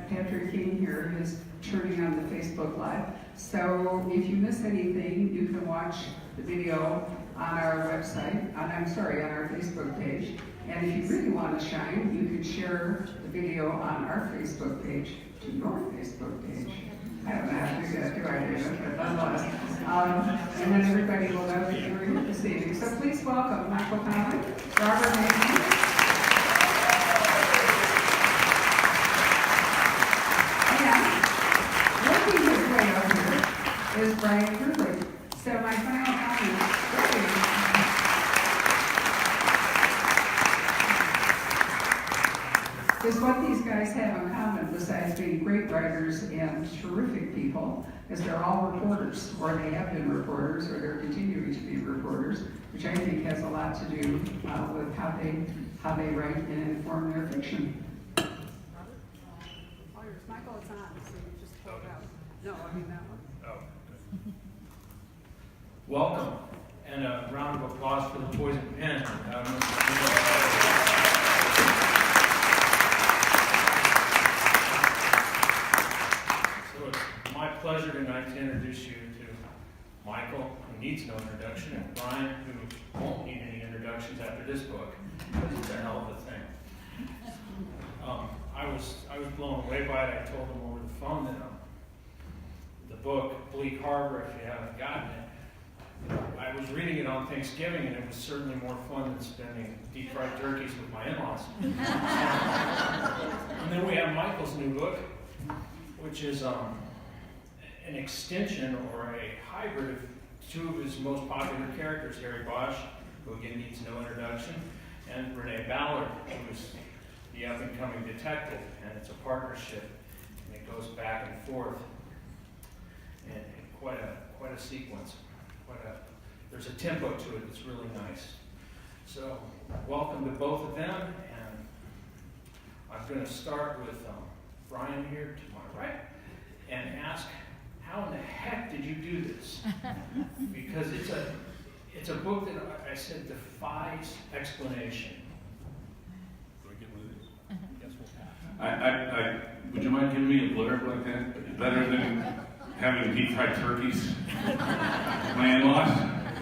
Patrick King here is turning on the Facebook Live. So if you miss anything, you can watch the video on our website, on our Facebook page. And if you really want to shine, you can share the video on our Facebook page to your Facebook page. I don't know how to do that, do I, David? But nonetheless. And then everybody will know that you were here this evening. So please welcome Michael Connelly, Robert Anglen, is Bryan Gruley. So my final comment is what these guys have in common, besides being great writers and terrific people, is they're all reporters, or they have been reporters, or they're continuing to be reporters, which I think has a lot to do with how they write and inform their fiction. Michael, it's on, so you just pull it out. No, I mean that one. Welcome, and a round of applause for the Poison Pen. So it's my pleasure tonight to introduce you to Michael, who needs no introduction, and Bryan, who won't need any introductions after this book, because it's a hell of a thing. I was blown away by it. I told him over the phone that the book, Bleak Harbor, if you haven't gotten it, I was reading it on Thanksgiving, and it was certainly more fun than spending deep fried turkeys with my in-laws. And then we have Michael's new book, which is an extension or a hybrid of two of his most popular characters, Harry Bosch, who again needs no introduction, and Renee Ballard, who is the up-and-coming detective, and it's a partnership, and it goes back and forth, and quite a sequence. There's a tempo to it that's really nice. So, welcome to both of them, and I'm going to start with Bryan here to my right, and ask, how in the heck did you do this? Because it's a book that I said defies explanation. Do I get one of these? Yes, we'll pass. Would you mind giving me a blurb like that? Better than having deep fried turkeys? My in-laws?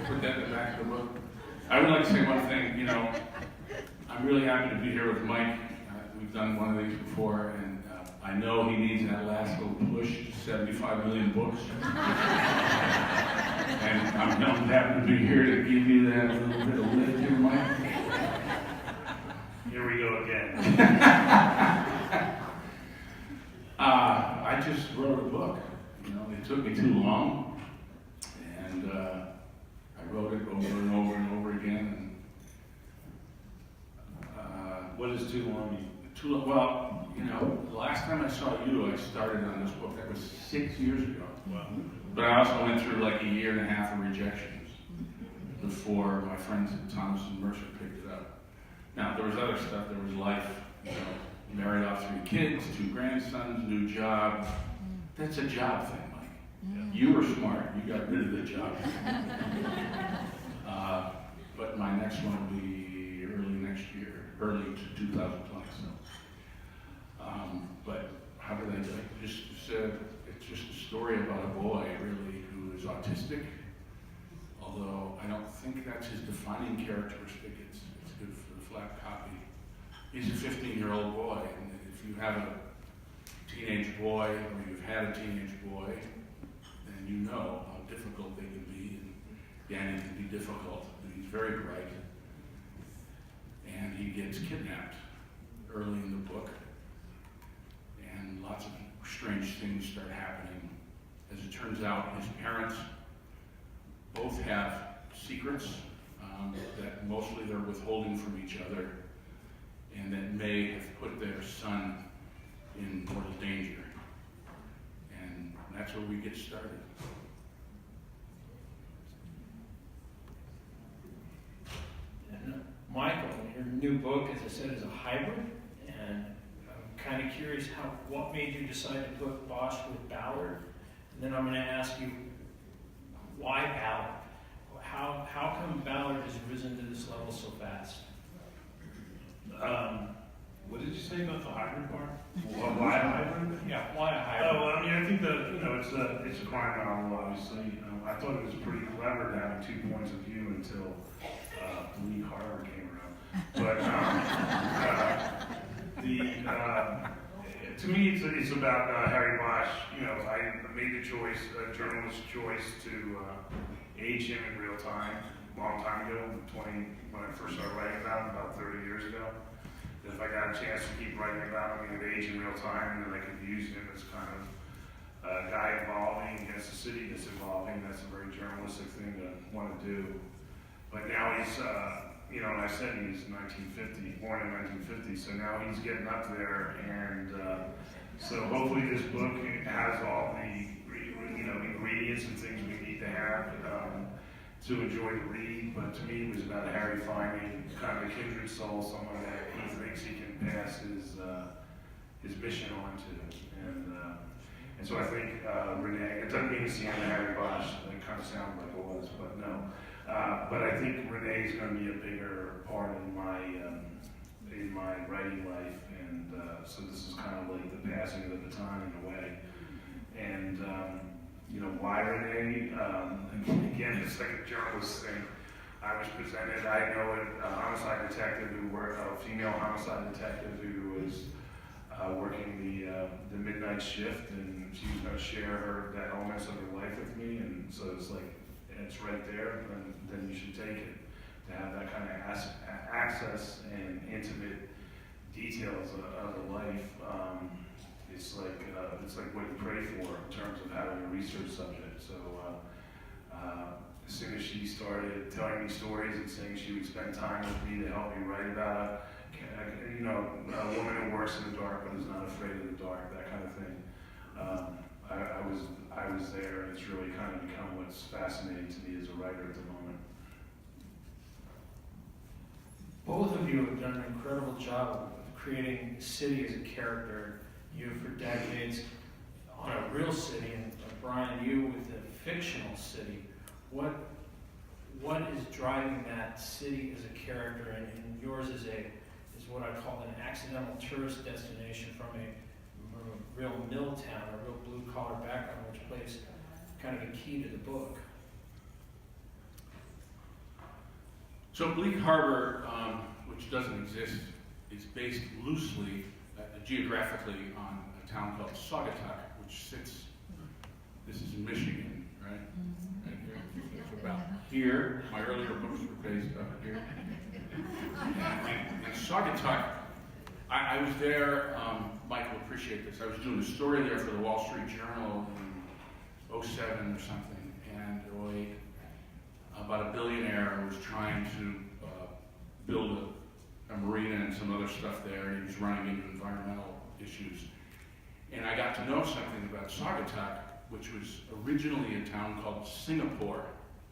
Put that in the back of the book. I would like to say one thing. I'm really happy to be here with Mike. We've done one of these before, and I know he needs that last little push to 75 million books. And I'm happy to be here to give you that little bit of lift here, Mike. Here we go again. I just wrote a book. It took me too long, and I wrote it over and over and over again. What does too long mean? Well, the last time I saw you, I started on this book. That was 6 years ago. Wow. But I also went through like a year and a half of rejections before my friends at Thomas and Mercer picked it up. Now, there was other stuff. There was life, married off 3 kids, 2 grandsons, new job. That's a job thing, Mike. Yeah. You were smart. You got rid of the job. But my next one will be early next year, early to 2020. But how did I do it? It's just a story about a boy, really, who is autistic. Although I don't think that's his defining characteristic. It's good for the flat copy. He's a 15-year-old boy, and if you have a teenage boy, or you've had a teenage boy, then you know how difficult they can be, and Danny can be difficult, but he's very bright, and he gets kidnapped early in the book, and lots of strange things start happening. As it turns out, his parents both have secrets that mostly they're withholding from each other, and that may have put their son in mortal danger. And that's where we get started. And Michael, your new book, as I said, is a hybrid, and I'm kind of curious what made you decide to put Bosch with Ballard, and then I'm going to ask you why Ballard. How come Ballard has risen to this level so fast? What did you say about the hybrid part? Why hybrid? it's a crime novel, obviously. I thought it was pretty clever having 2 points of view until Bleak Harbor came around. But to me, it's about Harry Bosch. You know, I made the choice, a journalist's choice, to age him in real time, a long time ago, when I first started writing about him, about 30 years ago. If I got a chance to keep writing about him, he would age in real time, and then I could use him as kind of a guy evolving against a city that's evolving. That's a very journalistic thing to want to do. But now he's, you know, and I said he's 1950, born in 1950, so now he's getting up there, and so hopefully this book has all the, you know, ingredients and things we need to have to enjoy the read. But to me, it was about Harry finding kind of a kindred soul, someone that he thinks he can pass his mission on to, and so I think Renee. It doesn't mean it's the end of Harry Bosch. It kind of sounds like it was, but no. But I think Renee is going to be a bigger part in my writing life, and so this is kind of like the passing of the baton in a way. And you know, why Renee? Again, it's like a journalist thing. I was presented. I know a homicide detective a female homicide detective who was working the midnight shift, and she was going to share the elements of her life with me, and so it's like. It's right there, and then you should take it. To have that kind of access and intimate details of the life, it's like what you pray for in terms of having a research subject. So as soon as she started telling me stories and saying she would spend time with me to help me write about it, you know, a woman who works in the dark but is not afraid of the dark, that kind of thing. I was there, and it's really kind of become what's fascinating to me as a writer at the moment. Both of you have done an incredible job of creating the city as a character. You for decades on a real city, and Brian, you with a fictional city. What is driving that city as a character, and yours is what I call an accidental tourist destination from a real mill town, a real blue-collar background, which plays kind of a key to the book. So Bleak Harbor, which doesn't exist, is based loosely, geographically, on a town called Saugatuck, which sits, this is in Michigan, right? Right here. It's about here. My earlier books were based up here. And Saugatuck, I was there, Mike will appreciate this, I was doing a story there for the Wall Street Journal in 2007 or something, and about a billionaire was trying to build a marina and some other stuff there, and he was running into environmental issues. And I got to know something about Saugatuck, which was originally a town called Singapore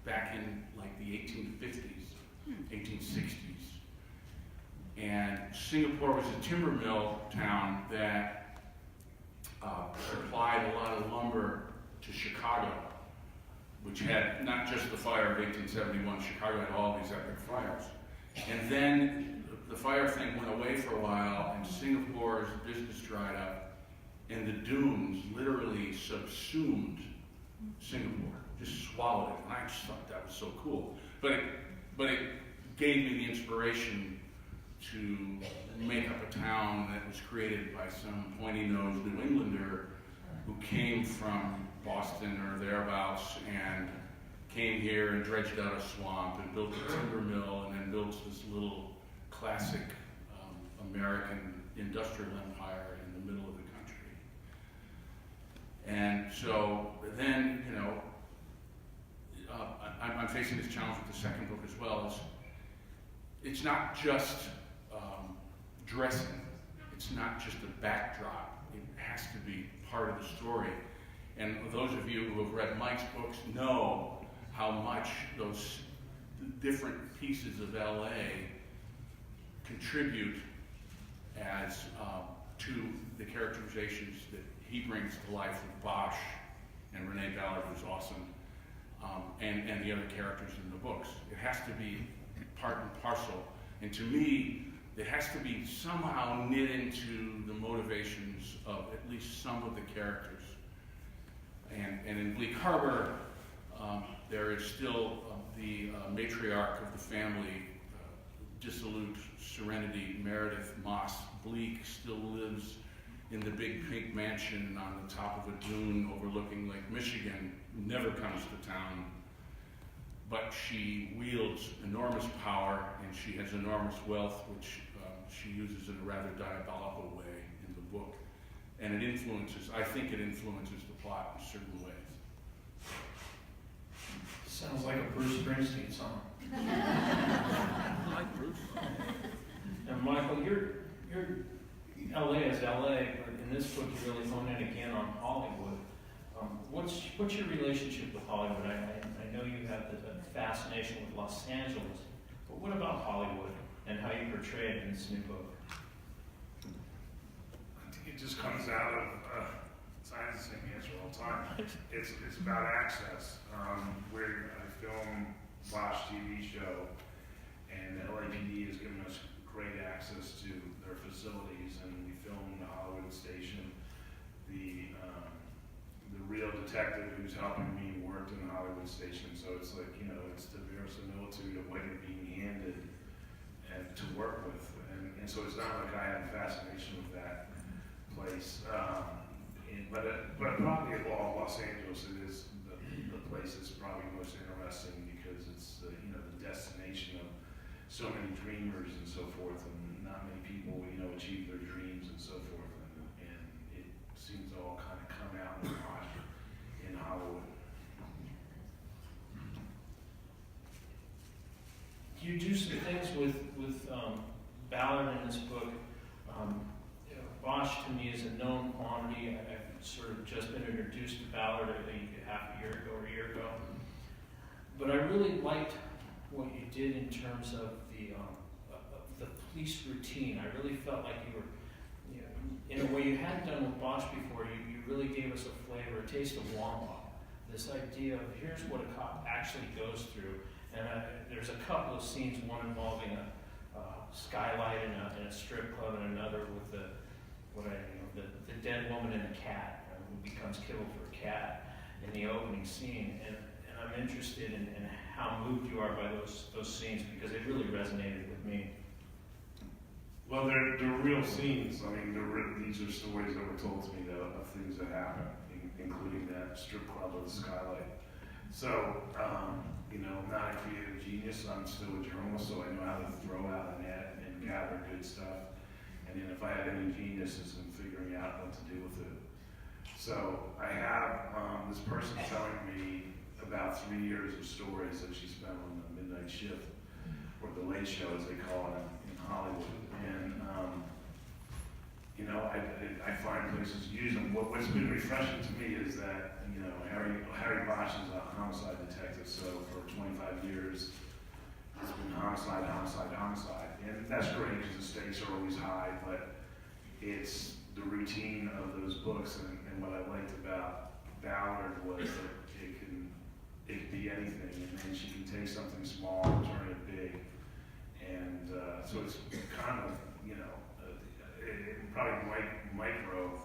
back in like the 1850s, 1860s. And Singapore was a timber mill town that supplied a lot of lumber to Chicago, which had not just the fire of 1871, Chicago had all these epic fires. And then the fire thing went away for a while, and Singapore's business dried up, and the dunes literally subsumed Singapore, just swallowed it. And I just thought that was so cool. But it gave me the inspiration to make up a town that was created by some pointy-nosed New Englander who came from Boston or thereabouts and came here and dredged out a swamp and built a timber mill and then built this little classic American industrial empire in the middle of the country. And so then, you know, I'm facing this challenge with the second book as well. It's not just dressing. It's not just a backdrop. It has to be part of the story. And those of you who have read Mike's books know how much those different pieces of LA contribute as to the characterizations that he brings to life with Bosch and Renee Ballard, who's awesome, and the other characters in the books. It has to be part and parcel. And to me, it has to be somehow knit into the motivations of at least some of the characters. And in Bleak Harbor, there is still the matriarch of the family, dissolute Serenity Meredith Moss Bleak, still lives in the big pink mansion on the top of a dune overlooking Lake Michigan, never comes to town, but she wields enormous power and she has enormous wealth, which she uses in a rather diabolical way in the book. And it influences, I think it influences the plot in certain ways. Sounds like a Bruce Springsteen song. I like Bruce. And Michael, you're LA is LA, but in this book you really hone in again on Hollywood. What's your relationship with Hollywood? I know you have the fascination with Los Angeles, but what about Hollywood and how you portray it in this new book? I think it just comes out of science, the same answer all the time. It's about access. Where I film Bosch TV show, and the LAPD has given us great access to their facilities, and we filmed the Hollywood station. The real detective who's helping me worked in the Hollywood station, so it's like, you know, it's the verisimilitude of what you're being handed and to work with, and so it's not like I have a fascination with that place. But probably of all Los Angeles, it is the place that's probably most interesting because it's the destination of so many dreamers and so forth, and not many people achieve their dreams and so forth, and it seems to all kind of come out in the wash in Hollywood. You do some things with Ballard in this book. Bosch to me is a known quantity. I've sort of just been introduced to Ballard half a year ago or a year ago. But I really liked what you did in terms of the police routine. I really felt like you were, in a way you hadn't done with Bosch before, you really gave us a flavor, a taste of Wamba. This idea of here's what a cop actually goes through. And there's a couple of scenes, one involving a skylight in a strip club, and another with the dead woman and the cat who becomes killed for a cat in the opening scene. And I'm interested in how moved you are by those scenes, because they really resonated with me. Well, they're real scenes. I mean, these are stories that were told to me of things that happened, including that strip club with the skylight. So, I'm not a creative genius. I'm still a journalist, so I know how to throw out a net and gather good stuff. And then if I had any geniuses in figuring out what to do with it. So I have this person telling me about 3 years of stories that she spent on the midnight shift, or the late show as they call it in Hollywood. And I find places to use them. What's been refreshing to me is that Harry Bosch is a homicide detective, so for 25 years it's been homicide, and that's great because the stakes are always high. But it's the routine of those books, and what I liked about Ballard was that it can be anything, and then she can take something small and turn it big. And so it's kind of, probably micro,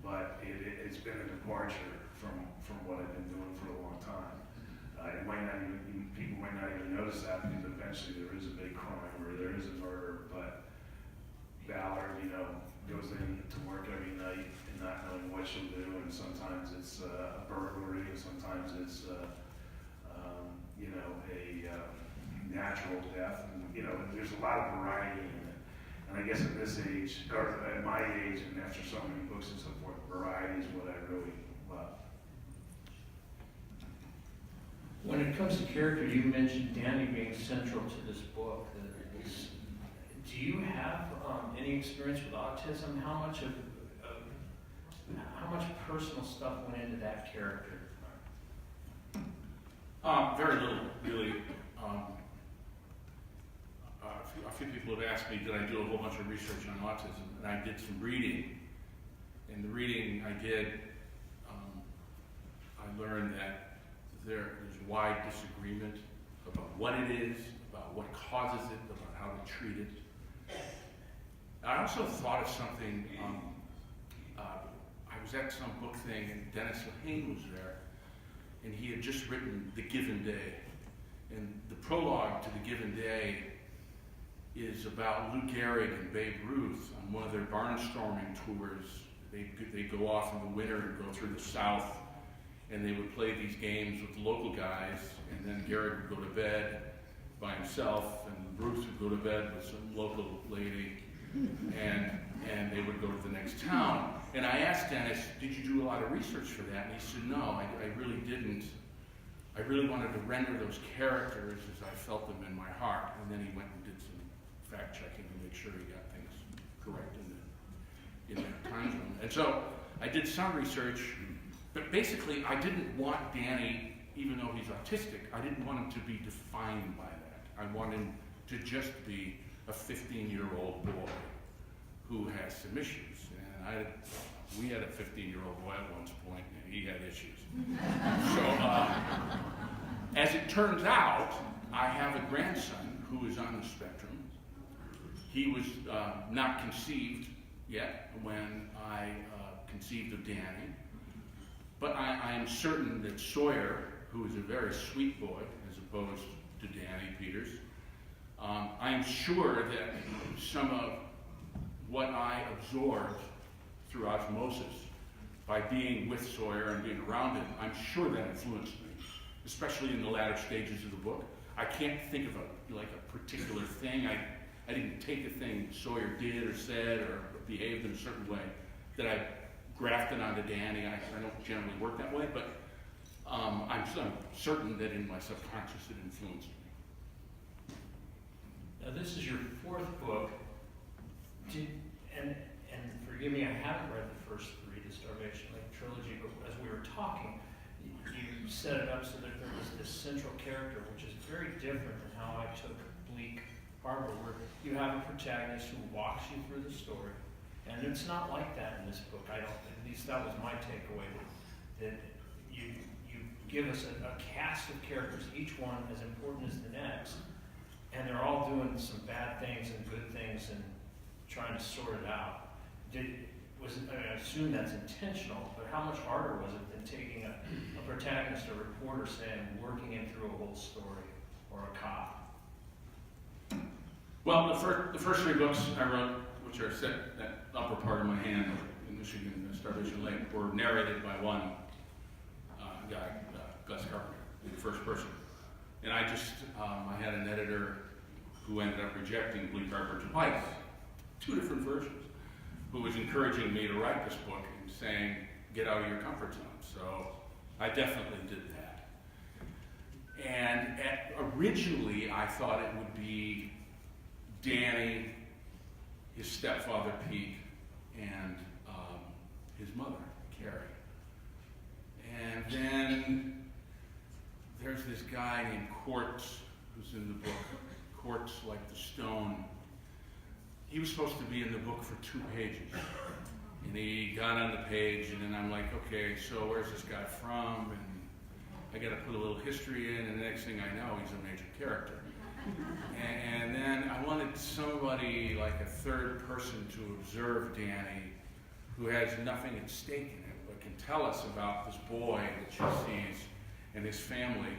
but it's been a departure from what I've been doing for a long time. People might not even notice that, because eventually there is a big crime or there is a murder, but Ballard, goes in to work every night and not knowing what she'll do, and sometimes it's a burglary, and sometimes it's a natural death, and there's a lot of variety in it. And I guess at this age, or at my age, and after so many books and so forth, variety is what I really love. When it comes to character, you mentioned Danny being central to this book. Do you have any experience with autism? How much personal stuff went into that character? Very little, really. A few people have asked me, did I do a whole bunch of research on autism? And I did some reading. In the reading I did, I learned that there's wide disagreement about what it is, about what causes it, about how to treat it. I also thought of something. I was was at some book thing, and Dennis Lehane was there, and he had just written The Given Day. And the prologue to The Given Day is about Lou Gehrig and Babe Ruth on one of their barnstorming tours. They go off in the winter and go through the South, and they would play these games with the local guys, and then Gehrig would go to bed by himself, and Ruth would go to bed with some local lady, and they would go to the next town. And I asked Dennis, did you do a lot of research for that? And he said, no, I really didn't. I really wanted to render those characters as I felt them in my heart. And then he went and did some fact checking to make sure he got things correct in that time zone. And so I did some research, but basically I didn't want Danny, even though he's autistic, I didn't want him to be defined by that. I wanted him to just be a 15-year-old boy who has some issues. And we had a 15-year-old boy at one point, and he had issues. So, as it turns out, I have a grandson who is on the spectrum. He was not conceived yet when I conceived of Danny, but I am certain that Sawyer, who is a very sweet boy, as opposed to Danny Peters, I am sure that some of what I absorbed through osmosis by being with Sawyer and being around him, I'm sure that influenced me, especially in the latter stages of the book. I can't think of a particular thing. I didn't take a thing Sawyer did or said or behaved in a certain way that I grafted onto Danny. I don't generally work that way, but I'm certain that in my subconscious it influenced me. Now this is your fourth book, and forgive me, I haven't read the first three, the Starvation Lake trilogy, but as we were talking, you set it up so that there was this central character, which is very different than how I took Bleak Harbor, where you have a protagonist who walks you through the story, and it's not like that in this book. At least that was my takeaway, that you give us a cast of characters, each one as important as the next, and they're all doing some bad things and good things and trying to sort it out. I assume that's intentional, but how much harder was it than taking a protagonist, a reporter, say, and working him through a whole story, or a cop? Well, the first three books I wrote, which are set that upper part of my hand in Michigan, Starvation Lake, were narrated by one guy, Gus Carpenter, in the first person. And I had an editor who ended up rejecting Bleak Harbor twice, 2 different versions, who was encouraging me to write this book and saying, get out of your comfort zone. So I definitely did that. And originally I thought it would be Danny, his stepfather Pete, and his mother, Carrie. And then there's this guy named Quartz, who's in the book, Quartz like the stone. He was supposed to be in the book for 2 pages. And he got on the page, and then I'm like, okay, so where's this guy from? And I got to put a little history in, and the next thing I know, he's a major character. And then I wanted somebody, like a third person, to observe Danny, who has nothing at stake in it, but can tell us about this boy that she sees and his family.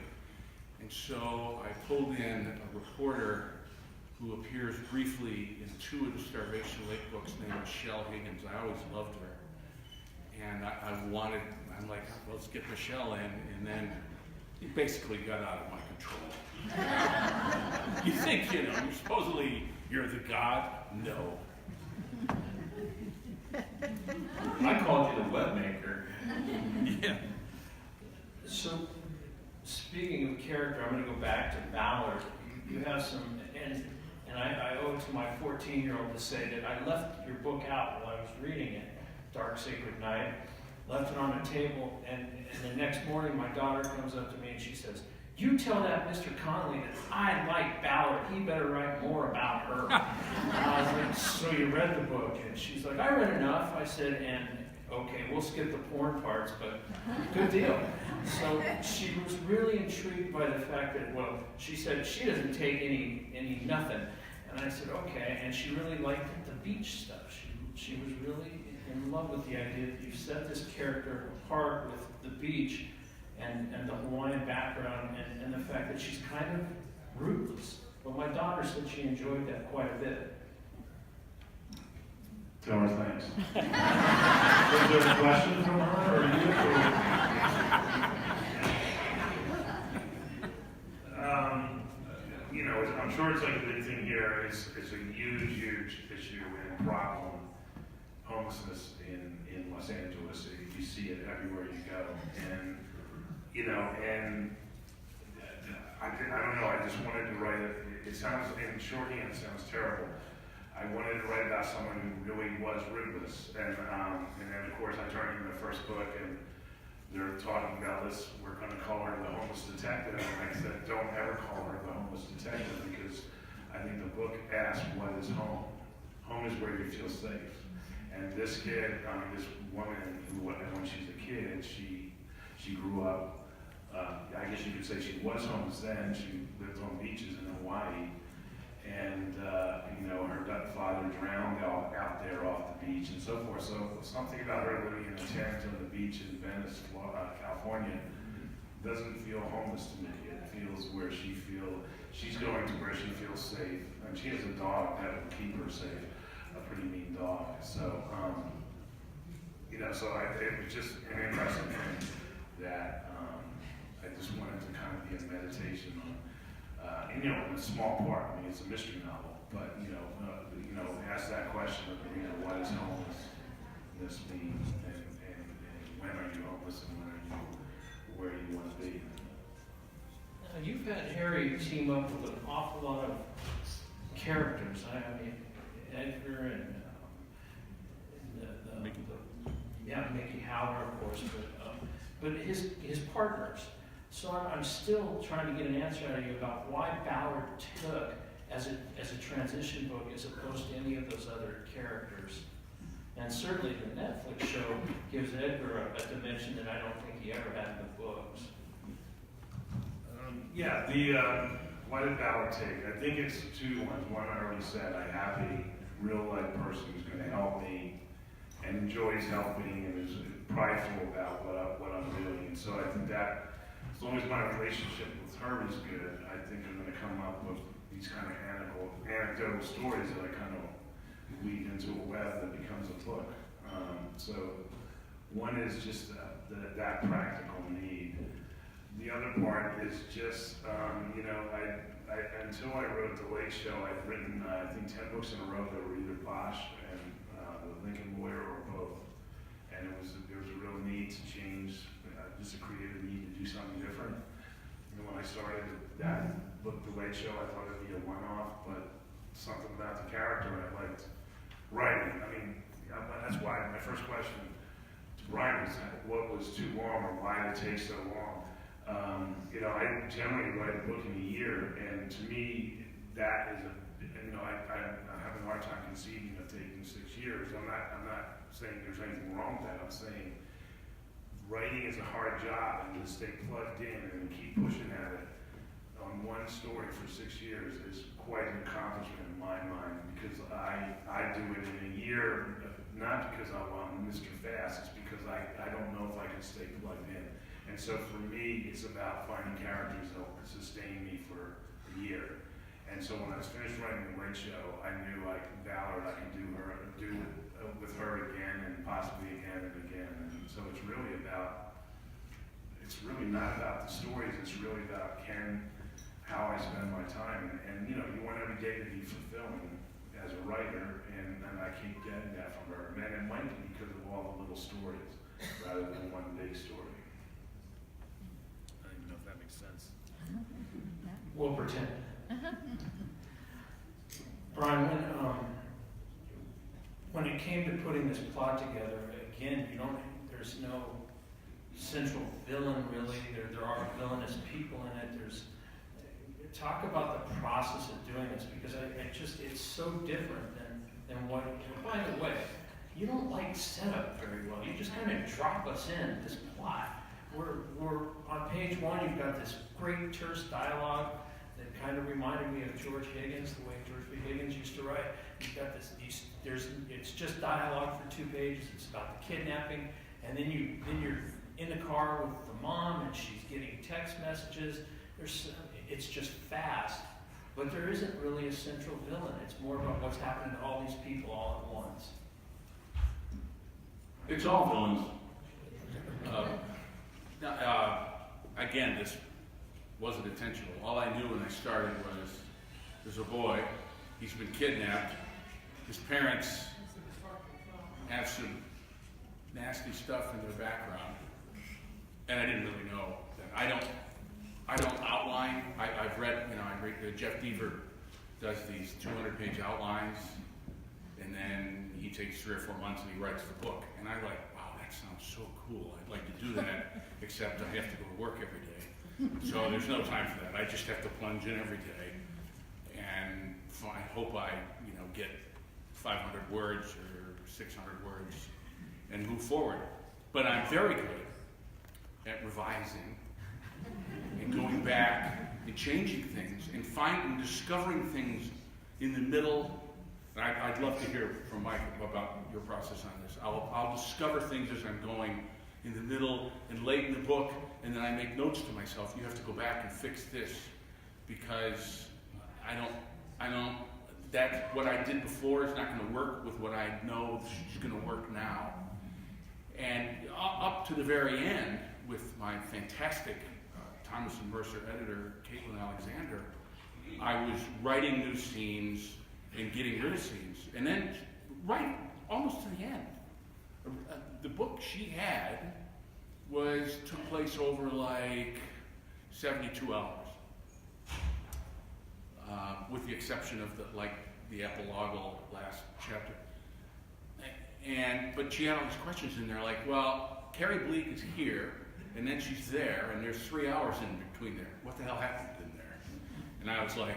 And so I pulled in a reporter who appears briefly in 2 of the Starvation Lake books, named Michelle Higgins. I always loved her. And I'm like, well, let's get Michelle in, and then it basically got out of my control. You think, you're the god? No. I called you the web maker. Yeah. So, speaking of character, I'm going to go back to Ballard. You have some, and I owe it to my 14-year-old to say that I left your book out while I was reading it, Dark Sacred Night, left it on a table, and the next morning my daughter comes up to me and she says, you tell that Mr. Connelly that I like Ballard, he better write more about her. I was like, so you read the book? And she's like, I read enough. I said, and okay, we'll skip the porn parts, but good deal. So she was really intrigued by the fact that, well, she said she doesn't take any nothing. And I said, okay, and she really liked the beach stuff. She was really in love with the idea that you've set this character apart with the beach and the Hawaiian background and the fact that she's kind of ruthless. But my daughter said she enjoyed that quite a bit. Tell her thanks. Was there a question from her or you? You know, I'm sure it's like a big thing here. It's a huge issue and problem. Homelessness in Los Angeles. You see it everywhere you go. And, you know, and I don't know, I just wanted to write it. It sounds, in shorthand, it sounds terrible. I wanted to write about someone who really was ruthless. And then, of course, I turned to the first book, and they're talking about this. We're going to call her the homeless detective. And I said, don't ever call her the homeless detective, because I think the book asks, what is home? Home is where you feel safe. And this kid, this woman, who, when she's a kid, she grew up, I guess you could say she was homeless then. She lived on beaches in Hawaii. And, you know, her father drowned out there off the beach and so forth. So something about her living in a tent on the beach in Venice, California, doesn't feel homeless to me. It feels where she's going to where she feels safe. And she has a dog that will keep her safe, a pretty mean dog. So, you know, so it was just an interesting thing that I just wanted to kind of be a meditation on. And, you know, in a small part, I mean, it's a mystery novel, but, you know, ask that question of the reader, what does homelessness mean, and when are you homeless, and when are you where you want to be? Now, you've had Harry team up with an awful lot of characters. I mean, Edgar and Mickey Howler, of course, but his partners. So I'm still trying to get an answer out of you about why Ballard took as a transition book as opposed to any of those other characters. And certainly the Netflix show gives Edgar a dimension that I don't think he ever had in the books. Why did Ballard take? I think it's two ones. One, I already said, I have a real life person who's going to help me and enjoys helping and is prideful about what I'm doing. And so I think that as long as my relationship with her is good, I think I'm going to come up with these kind of anecdotal stories that I kind of weave into a web that becomes a book. So one is just that practical need. The other part is just, you know, until I wrote The Late Show, I'd written, I think, 10 books in a row that were either Bosch and The Lincoln Lawyer or both. And there was a real need to change, just a creative need to do something different. And when I started that book, The Late Show, I thought it'd be a one-off, but something about the character I liked writing. I mean, that's why my first question to Brian was, what was too long, or why did it take so long? You know, I generally write a book in a year, and to me, that is you know, I have a hard time conceiving of taking 6 years. I'm not saying there's anything wrong with that. I'm saying writing is a hard job, and to stay plugged in and keep pushing at it on one story for 6 years is quite an accomplishment in my mind, because I do it in a year, not because I'm Mr. Fast, it's because I don't know if I can stay plugged in. And so for me, it's about finding characters that will sustain me for a year. And so when I was finished writing The Late Show, I knew I could do it with her again, and possibly again and again. And so it's really not about the stories, it's really about how I spend my time. And you know, you want every day to be fulfilling as a writer, and I keep getting that from her. And it might be because of all the little stories rather than one big story. I don't even know if that makes sense. We'll pretend. Brian, when it came to putting this plot together, again, there's no central villain really. There are villainous people in it. Talk about the process of doing this, because it's so different than what. By the way, you don't like setup very well. You just kind of drop us in this plot. We're on page 1. You've got this great terse dialogue that kind of reminded me of George Higgins, the way George B. Higgins used to write. You've got it's just dialogue for 2 pages. It's about the kidnapping, and then you're in the car with the mom, and she's getting text messages. It's just fast, but there isn't really a central villain. It's more about what's happening to all these people all at once. It's all villains. Again, this wasn't intentional. All I knew when I started was there's a boy, he's been kidnapped, his parents have some nasty stuff in their background, and I didn't really know that. I don't outline. I've read, I read Jeff Deaver does these 200-page outlines, and then he takes 3 or 4 months and he writes the book. And I like, wow, that sounds so cool. I'd like to do that, except I have to go to work every day. So there's no time for that. I just have to plunge in every day, and I hope I, get 500 words or 600 words and move forward. But I'm very good at revising and going back and changing things and discovering things in the middle. And I'd love to hear from Mike about your process on this. I'll discover things as I'm going in the middle and late in the book, and then I make notes to myself. You have to go back and fix this because I don't. That what I did before is not going to work with what I know is going to work now. And up to the very end, with my fantastic Thomas and Mercer editor, Caitlin Alexander, I was writing new scenes and getting rid of scenes. And then, right almost to the end, the book she had took place over like 72 hours. With the exception of the epilogal last chapter. But she had all these questions in there like, well, Carrie Bleak is here, and then she's there, and there's 3 hours in between there. What the hell happened in there? And I was like,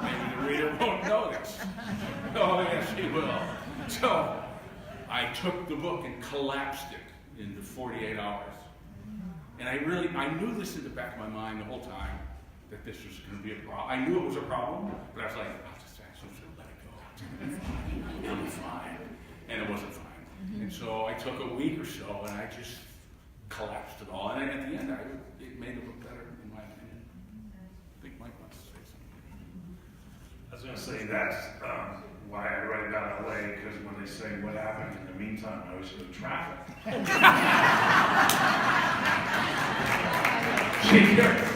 maybe the reader won't know this. Oh, yes, she will. So I took the book and collapsed it into 48 hours. And I knew this in the back of my mind the whole time, that this was going to be a problem. I knew it was a problem, but I was like, I'll just let it go. It'll be fine. And it wasn't fine. And so I took a week or so, and I just collapsed it all. And at the end, it made it look better, in my opinion. I think Mike wants to say something. I was going to say that's why I write about LA, because when they say what happened in the meantime, I always go to traffic.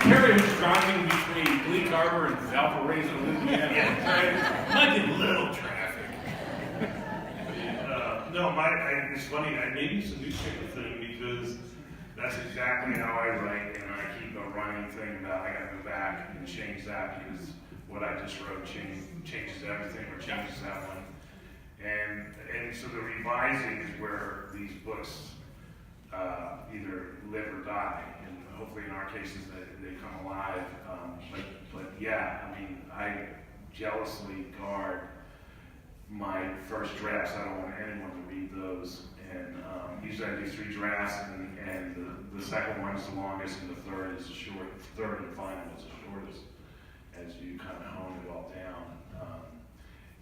Carrie was driving between Bleak Harbor and Valparaiso, Louisiana. I did little traffic. It's funny, I made this a newspaper thing because that's exactly how I write, and I keep a running thing about I gotta go back and change that because what I just wrote changes everything or changes that one. And so the revising is where these books either live or die, and hopefully in our cases they come alive. But yeah, I mean, I jealously guard my first drafts. I don't want anyone to read those. And usually I do 3 drafts, and the second one is the longest, and the third is the short. The third and final is the shortest, as you kind of hone it all down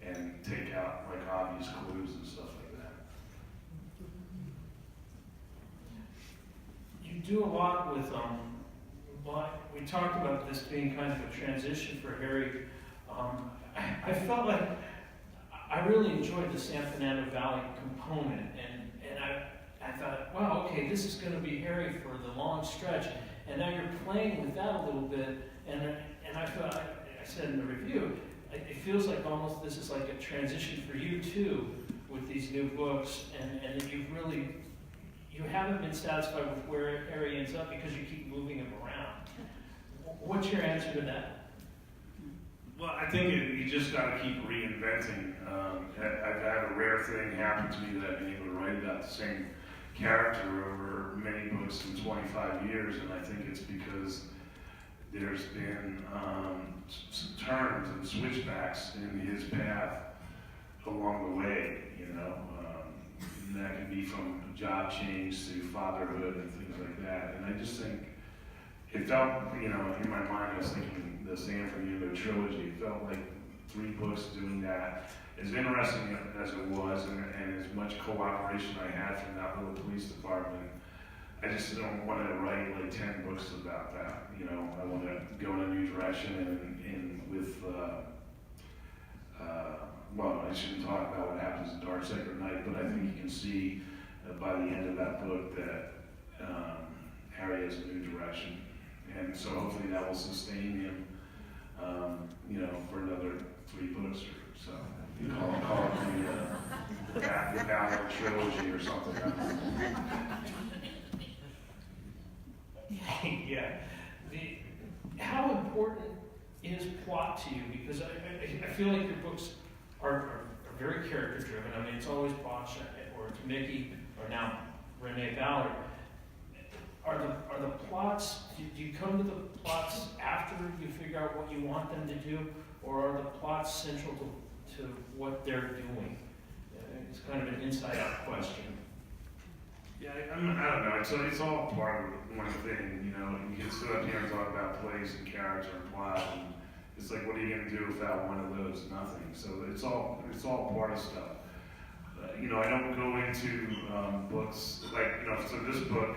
and take out like obvious clues and stuff like that. You do a lot with we talked about this being kind of a transition for Harry. I felt like I really enjoyed the San Fernando Valley component, and I thought, wow, okay, this is going to be Harry for the long stretch, and now you're playing with that a little bit, and I felt, I said in the review, it feels like almost this is like a transition for you too with these new books, and that you haven't been satisfied with where Harry ends up because you keep moving him around. What's your answer to that? Well, I think you just got to keep reinventing. I've had a rare thing happen to me that I've been able to write about the same character over many books in 25 years, and I think it's because there's been some turns and switchbacks in his path along the way, and that can be from job change to fatherhood and things like that. And I just think it felt, you know, in my mind, I was thinking the San Fernando trilogy. It felt like 3 books doing that. As interesting as it was, and as much cooperation I had from that little police department, I just don't want to write like 10 books about that. You know, I want to go in a new direction and with, well, I shouldn't talk about what happens in Dark Sacred Night, but I think you can see by the end of that book that Harry has a new direction. And so hopefully that will sustain him, you know, for another 3 books or so. You call it the Ballad trilogy or something. Yeah. How important is plot to you? Because I feel like your books are very character driven. I mean, it's always Bosch or it's Mickey or now Renee Ballard. Are the plots, do you come to the plots after you figure out what you want them to do, or are the plots central to what they're doing? It's kind of an inside-out question. Yeah, I don't know. It's all part of one thing, you know. You can sit up here and talk about place and character and plot, and it's like, what are you going to do without one of those? Nothing. So it's all part of stuff. You know, I don't go into books like, you know. So this book,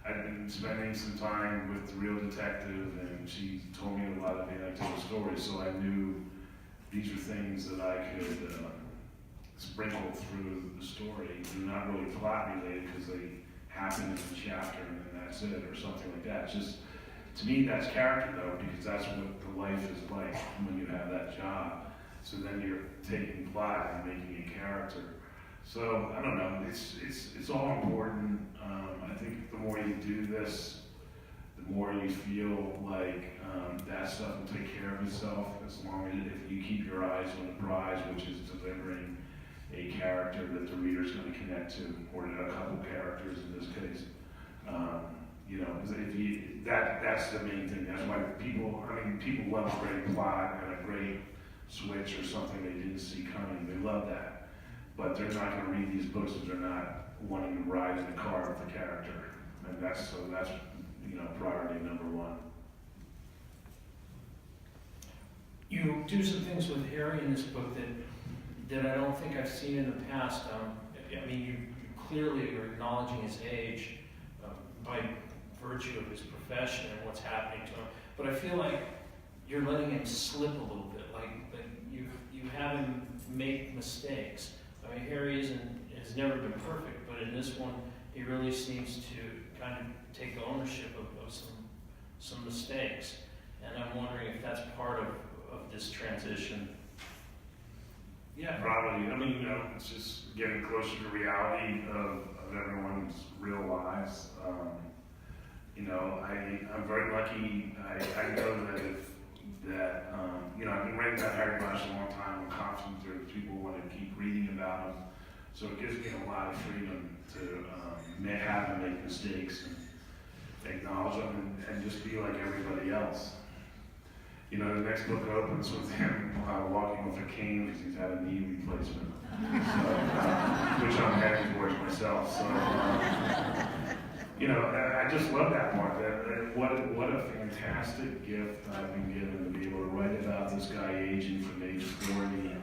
I've been spending some time with the real detective, and she told me a lot of anecdotal stories, so I knew these were things that I could sprinkle through the story. They're not really plot related because they happen in a chapter and then that's it, or something like that. It's just, to me, that's character though, because that's what the life is like when you have that job. So then you're taking plot and making a character. So I don't know. It's all important. I think the more you do this, the more you feel like that stuff will take care of itself. As long as if you keep your eyes on the prize, which is delivering a character that the reader's going to connect to, or a couple characters in this case. You know, if that's the main thing. That's why people love a great plot and a great switch or something they didn't see coming. They love that. But they're not going to read these books if they're not wanting to ride in the car with the character. And that's you know, priority number 1. You do some things with Harry in this book that I don't think I've seen in the past. I mean, you clearly are acknowledging his age by virtue of his profession and what's happening to him. But I feel like you're letting him slip a little bit. Like you have him make mistakes. I mean, Harry has never been perfect, but in this one, he really seems to kind of take ownership of some mistakes. And I'm wondering if that's part of this transition. Yeah, probably. I mean, you know, it's just getting closer to reality of everyone's real lives. You know, I'm very lucky. I know that you know, I've been writing about Harry Bosch a long time. I'm confident that people want to keep reading about him. So it gives me a lot of freedom to have him make mistakes and acknowledge them and just be like everybody else. You know, the next book opens with him walking with a cane because he's had a knee replacement, so, which I'm heading towards myself. So, you know, I just love that part. What a fantastic gift I've been given to be able to write about this guy aging from age 40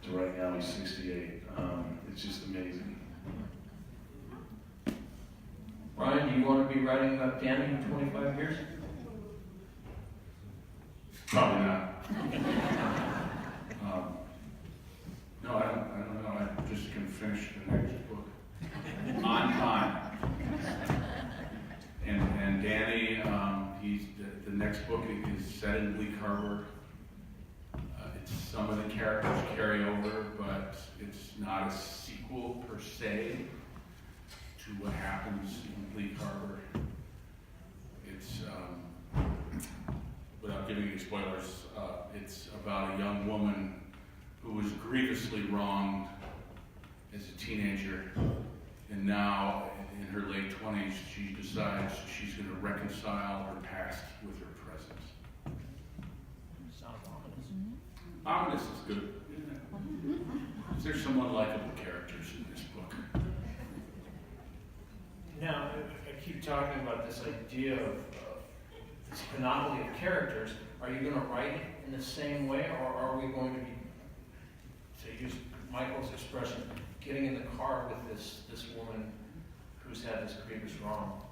to right now he's 68. It's just amazing. Brian, do you want to be writing about Danny in 25 years? Probably not. No, I don't know. I'm just going to finish the next book on time. And Danny, the next book is set in Bleak Harbor. Some of the characters carry over, but it's not a sequel per se to what happens in Bleak Harbor. It's without giving you spoilers, it's about a young woman who was grievously wronged as a teenager, and now in her late 20s, she decides she's going to reconcile her past with her present. Sounds ominous. Ominous is good, isn't it? Is there some unlikable characters in this book? Now, I keep talking about this idea of this panoply of characters, are you going to write it in the same way, or are we going to be, to use Michael's expression, getting in the car with this woman who's had this grievous wrong?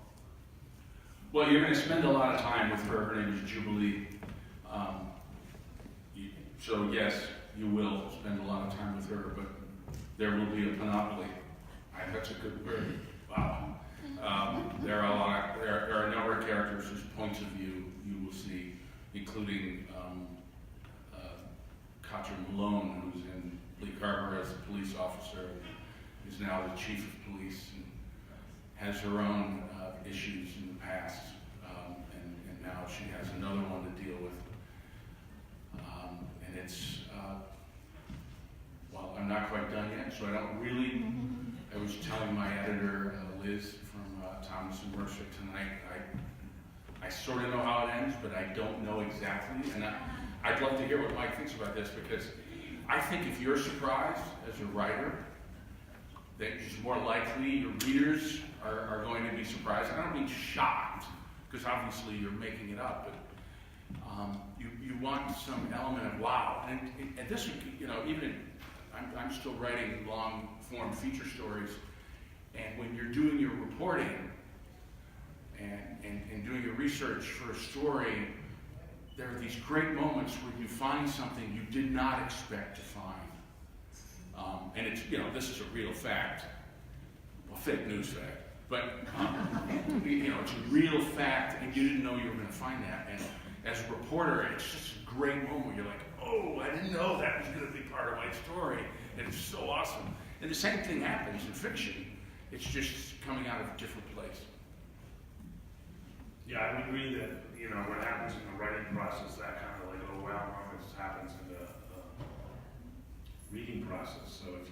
Well, you're going to spend a lot of time with her. Her name is Jubilee. So yes, you will spend a lot of time with her, but there will be a panoply. That's a good word. Wow. There are a number of characters whose points of view you will see, including Katja Malone, who's in Bleak Harbor as a police officer, is now the chief of police, and has her own issues in the past, and now she has another one to deal with. And it's, well, I'm not quite done yet, so I don't really, I was telling my editor, Liz from Thomas and Mercer tonight, I sort of know how it ends, but I don't know exactly, and I'd love to hear what Mike thinks about this, because I think if you're surprised as a writer, that it's more likely your readers are going to be surprised. I don't mean shocked, because obviously you're making it up, but you want some element of wow. And this, even I'm still writing long-form feature stories, and when you're doing your reporting and doing your research for a story, there are these great moments where you find something you did not expect to find. And it's, this is a real fact, well, fake news fact, but it's a real fact, and you didn't know you were going to find that. And as a reporter, it's just a great moment. You're like, oh, I didn't know that was going to be part of my story, and it's so awesome. And the same thing happens in fiction. It's just coming out of a different place. Yeah, I would agree that, what happens in the writing process, that kind of like, oh wow, moments happens in the reading process. So if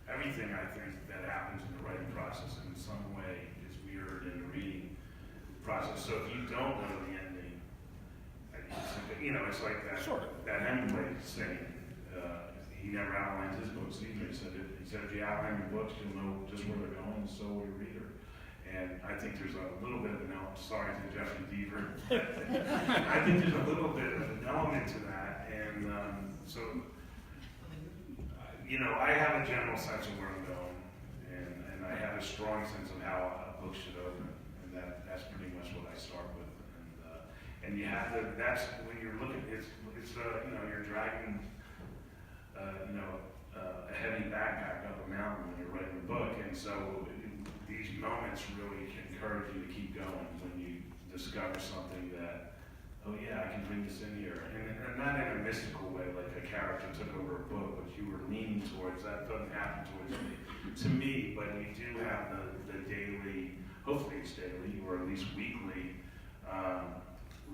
everything I think that happens in the writing process in some way is mirrored in the reading process. So if you don't know the ending, it's like that, Sort of. that Hemingway saying, he never outlined his books either. He said if you outline your books, you'll know just where they're going, and so will your reader. And I think there's a little bit of an element, sorry to Jeffrey Deaver, I think there's a little bit of an element to that. And I have a general sense of where I'm going, and I have a strong sense of how a book should open, and that's pretty much what I start with. And you have to, that's when you're looking, you're dragging, a heavy backpack up a mountain when you're writing a book, and so these moments really can encourage you to keep going when you discover something that, oh yeah, I can bring this in here. And not in a mystical way, like a character took over a book, but you were leaning towards, that doesn't happen to me, but you do have the daily, hopefully it's daily, or at least weekly,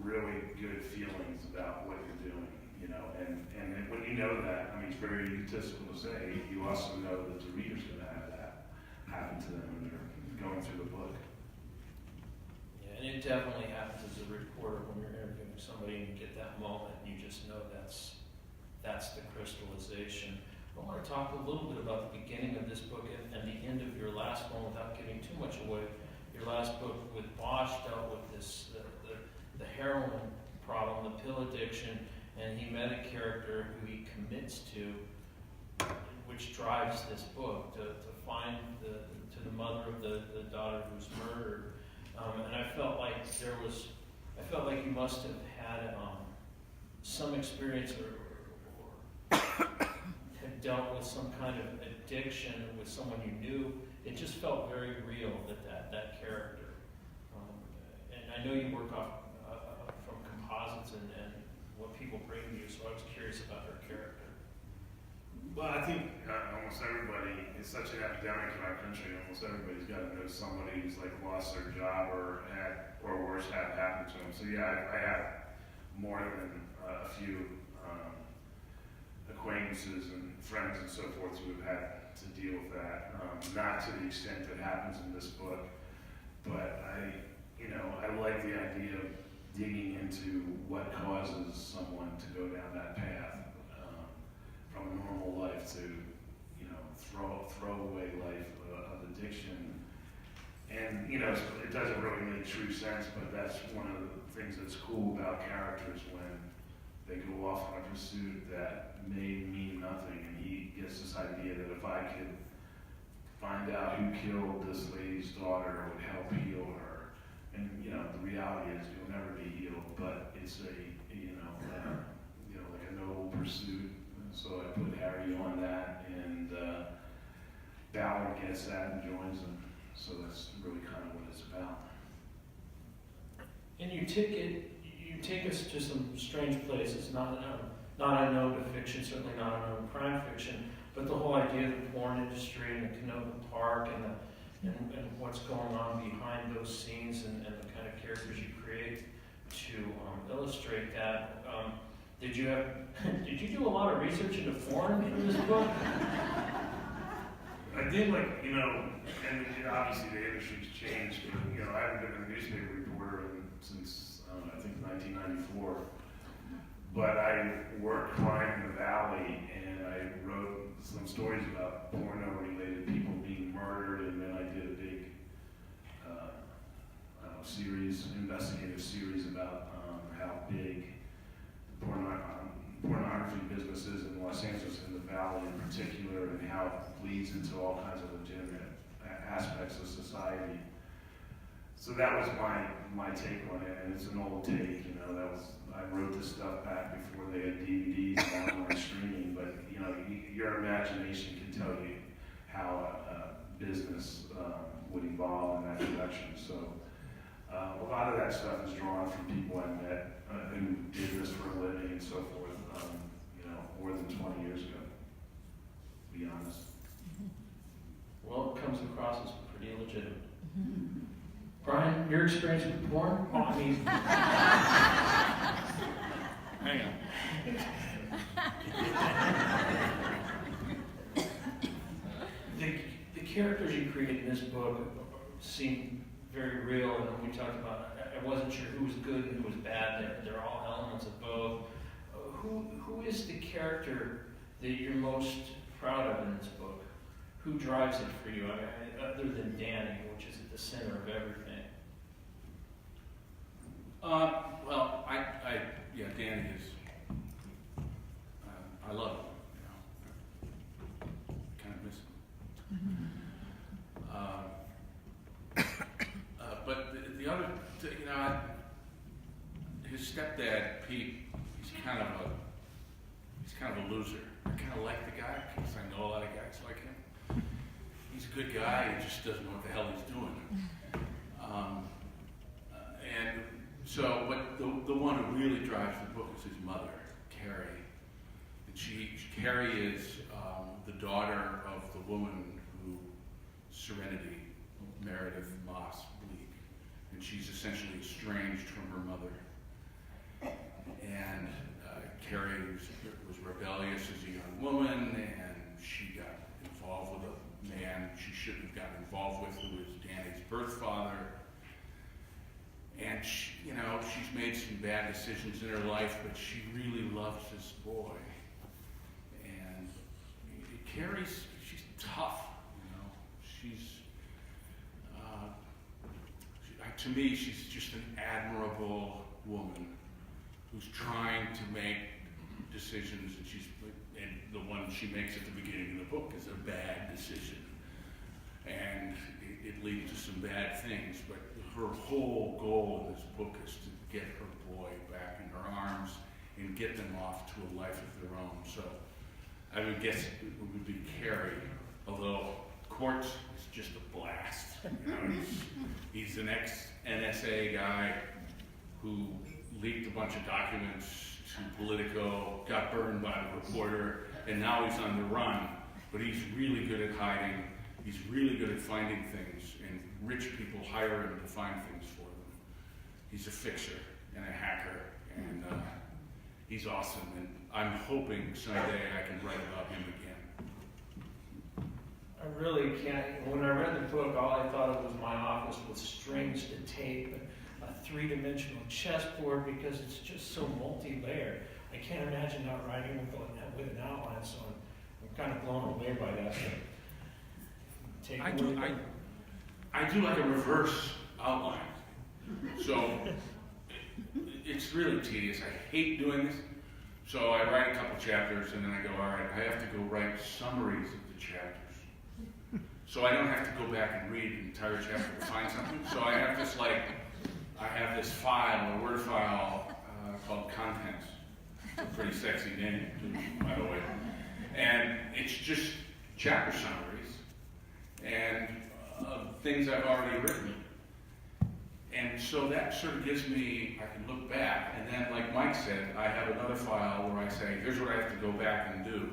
really good feelings about what you're doing, and when you know that, I mean, it's very egotistical to say, you also know that the reader's going to have that happen to them when they're going through the book. Yeah, and it definitely happens as a reporter when you're interviewing somebody and you get that moment, you just know that's the crystallization. I want to talk a little bit about the beginning of this book and the end of your last one without giving too much away. Your last book with Bosch dealt with this, the heroin problem, the pill addiction, and he met a character who he commits to, which drives this book, to find the mother of the daughter who's murdered. And I felt like you must have had some experience or had dealt with some kind of addiction with someone you knew. It just felt very real that character. And I know you work off from composites and what people bring to you, so I was curious about her character. Well, I think almost everybody, it's such an epidemic in our country, almost everybody's got to know somebody who's like lost their job or worse had happened to them. So yeah, I have more than a few acquaintances and friends and so forth who have had to deal with that. Not to the extent that happens in this book, but I like the idea of digging into what causes someone to go down that path from a normal life to, throwaway life of addiction. And, it doesn't really make true sense, but that's one of the things that's cool about characters when they go off on a pursuit that may mean nothing, and he gets this idea that if I could find out who killed this lady's daughter, it would help heal her. And you know, the reality is you'll never be healed, but it's a like a noble pursuit. So I put Harry on that, and Ballard gets that and joins them. So that's really kind of what it's about. And you take us to some strange places, not unknown to fiction, certainly not unknown to crime fiction, but the whole idea of the porn industry and the Connelly Park and what's going on behind those scenes and the kind of characters you create to illustrate that. Did you do a lot of research into porn in this book? I did, and obviously the industry's changed, but, I haven't been a newspaper reporter since, I think 1994. But I worked crime in the Valley, and I wrote some stories about porno-related people being murdered, and then I did a big investigative series about how big the pornography business is in Los Angeles and the Valley in particular, and how it bleeds into all kinds of legitimate aspects of society. So that was my take on it, and it's an old take, I wrote this stuff back before they had DVDs and online streaming, but your imagination can tell you how a business would evolve in that direction. So a lot of that stuff is drawn from people I met who did this for a living and so forth, more than 20 years ago, to be honest. Well, it comes across as pretty legitimate. Brian, your experience with porn? Oh, I mean, Hang on. the characters you created in this book seem very real, and when we talked about, I wasn't sure who was good and who was bad. They're all elements of both. Who is the character that you're most proud of in this book? Who drives it for you, other than Danny, which is at the center of everything? Well, Danny is. I love him. Kind of miss him. But the other, his stepdad Pete. He's kind of a loser. I kind of like the guy because I know a lot of guys like him. He's a good guy. He just doesn't know what the hell he's doing. And so, but the one who really drives the book is his mother, Carrie. And Carrie is the daughter of the woman who Serenity, Meredith Moss Bleak, and she's essentially estranged from her mother. And Carrie was rebellious as a young woman, and she got involved with a man she shouldn't have gotten involved with, who was Danny's birth father. And she's made some bad decisions in her life, but she really loves this boy. And Carrie's, she's tough, to me, she's just an admirable woman who's trying to make decisions, and the one she makes at the beginning of the book is a bad decision. And it leads to some bad things, but her whole goal in this book is to get her boy back in her arms and get them off to a life of their own. So I would guess it would be Carrie, although Courts is just a blast. He's an ex-NSA guy who leaked a bunch of documents to Politico, got burned by the reporter, and now he's on the run. But he's really good at hiding. He's really good at finding things, and rich people hire him to find things for them. He's a fixer and a hacker, and he's awesome. And I'm hoping someday I can write about him again. I really can't. When I read the book, all I thought of was my office with strings to tape, a three-dimensional chessboard, because it's just so multi-layered. I can't imagine not writing with an outline, so I'm kind of blown away by that. I do like a reverse outline. So it's really tedious. I hate doing this. So I write a couple chapters and then I go, all right, I have to go write summaries of the chapters. So I don't have to go back and read an entire chapter to find something. So I have this file, a Word file called Contents. It's a pretty sexy name, by the way. And it's just chapter summaries and things I've already written. And so that sort of gives me, I can look back, and then like Mike said, I have another file where I say, here's what I have to go back and do.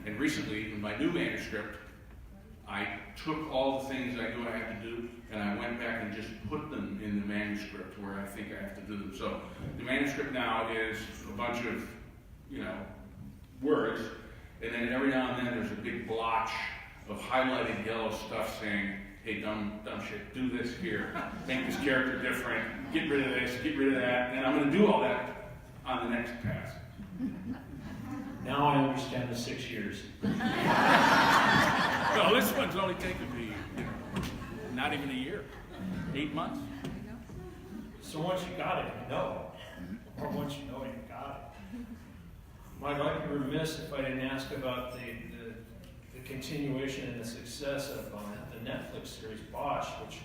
And recently, in my new manuscript, I took all the things I knew I had to do, and I went back and just put them in the manuscript where I think I have to do them. So the manuscript now is a bunch of, words, and then every now and then there's a big blotch of highlighted yellow stuff saying, hey, dumb shit, do this here, make this character different, get rid of this, get rid of that, and I'm going to do all that on the next pass. Now I understand the 6 years. Well, this one's only taken me, not even a year, 8 months. So once you got it, you know. Or once you know it, you got it. Mike, I'd be remiss if I didn't ask about the continuation and the success of the Netflix series Bosch, which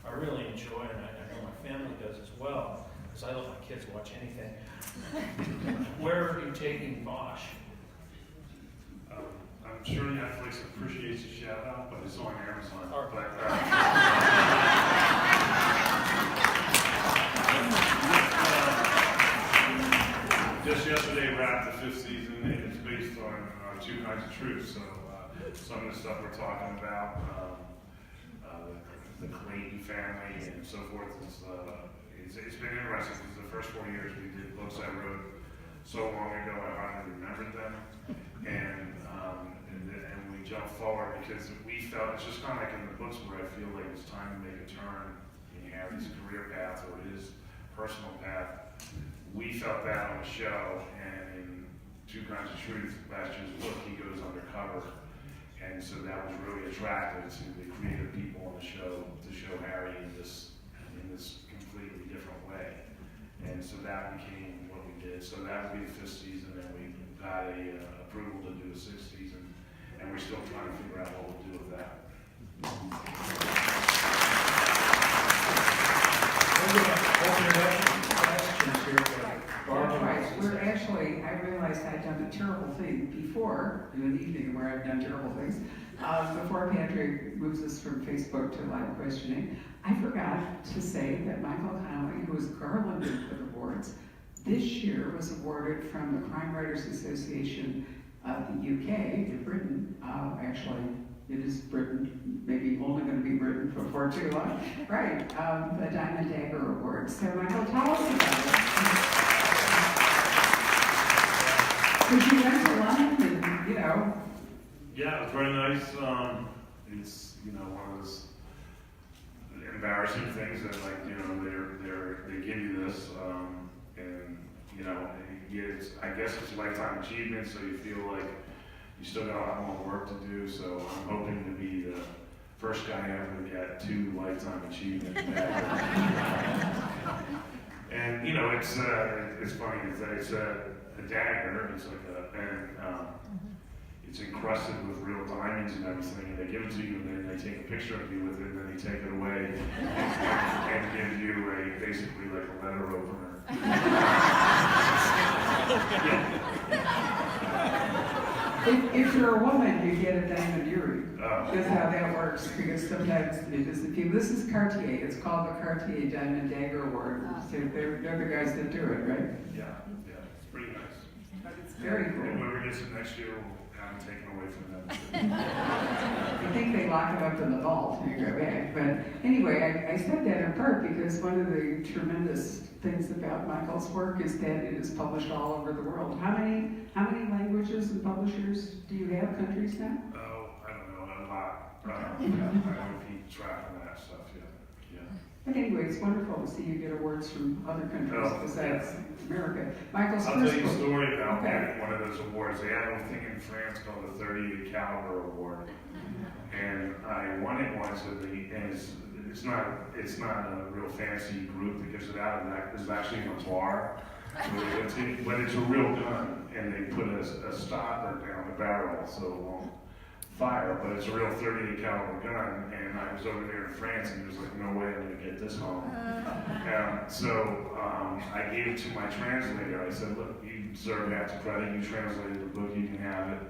I really enjoy, and I know my family does as well, because I let my kids watch anything. Where are you taking Bosch? I'm sure Netflix appreciates a shout out, but it's on Amazon. Just yesterday wrapped the 5th season, and it's based on Two Kinds of Truth. So some of the stuff we're talking about, the Clayton family and so forth, it's been interesting because the first 4 years we did books I wrote so long ago I hardly remembered them, and we jumped forward because we felt it's just kind of like in the books where I feel like it's time to make a turn in Harry's career path or his personal path. We felt that on the show, and in Two Kinds of Truth, last year's book, he goes undercover, and so that was really attractive to the creative people on the show to show Harry in this completely different way, and so that became what we did. So that would be the 5th season, and we got approval to do a 6th season, and we're still trying to figure out what we'll do with that. That's right. We're actually, I realized I'd done a terrible thing before, in an evening where I've done terrible things, before Patrick moves us from Facebook to live questioning. I forgot to say that Michael Connelly, who was garlanded with awards, this year was awarded from the Crime Writers Association of the UK, in Britain. Actually, it is Britain, maybe only going to be Britain before too long. Right, the Diamond Dagger Award. So Michael, tell us about it. Because you went to London and, Yeah, it was very nice. It's one of those embarrassing things that they give you this, and I guess it's a lifetime achievement. So you feel like you still got a lot more work to do. So I'm hoping to be the first guy ever to get 2 lifetime achievement daggers. And it's funny. It's a dagger. It's like it's encrusted with real diamonds and everything, and they give it to you, and then they take a picture of you with it, and then they take it away and give you basically like a letter opener. If you're a woman, you get a diamond earring. That's how that works, because sometimes it is the people. This is Cartier. It's called the Cartier Diamond Dagger Award. So they're the guys that do it, right? Yeah, it's pretty nice. Very cool. And whoever gets it next year will have it taken away from them. I think they lock it up in the vault and you go back. But anyway, I said that in part because one of the tremendous things about Michael's work is that it is published all over the world. How many languages and publishers do you have, countries now? Oh, I don't know, a lot. I don't keep track of that stuff yet. Yeah. But anyway, it's wonderful to see you get awards from other countries besides America. Michael's I'll first tell you a book. story about Okay. one of those awards. They have a thing in France called the 38 Caliber Award. And I won it once, and it's not a real fancy group that gives it out. It's actually in a bar, but it's a real gun, and they put a stopper down the barrel so it won't fire. But it's a real 38 caliber gun, and I was over there in France, and there's like no way I'm gonna get this home. So I gave it to my translator. I said, look, you deserve half the credit. You translated the book, you can have it.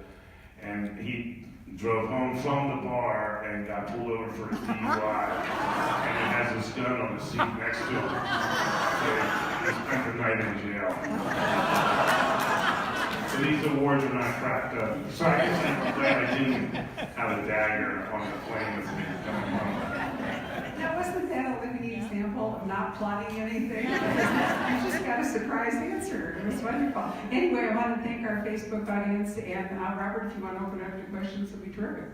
And he drove home from the bar and got pulled over for his DUI. And he has his gun on the seat next to him. So he spent the night in jail. So these awards are not cracked up. So I guess I'm glad I didn't have a dagger on the plane with me coming home. Now, wasn't that a living example of not plotting anything? You just got a surprise answer. It was wonderful. Anyway, I want to thank our Facebook audience, and Robert, if you want to open up to questions, it would be terrific.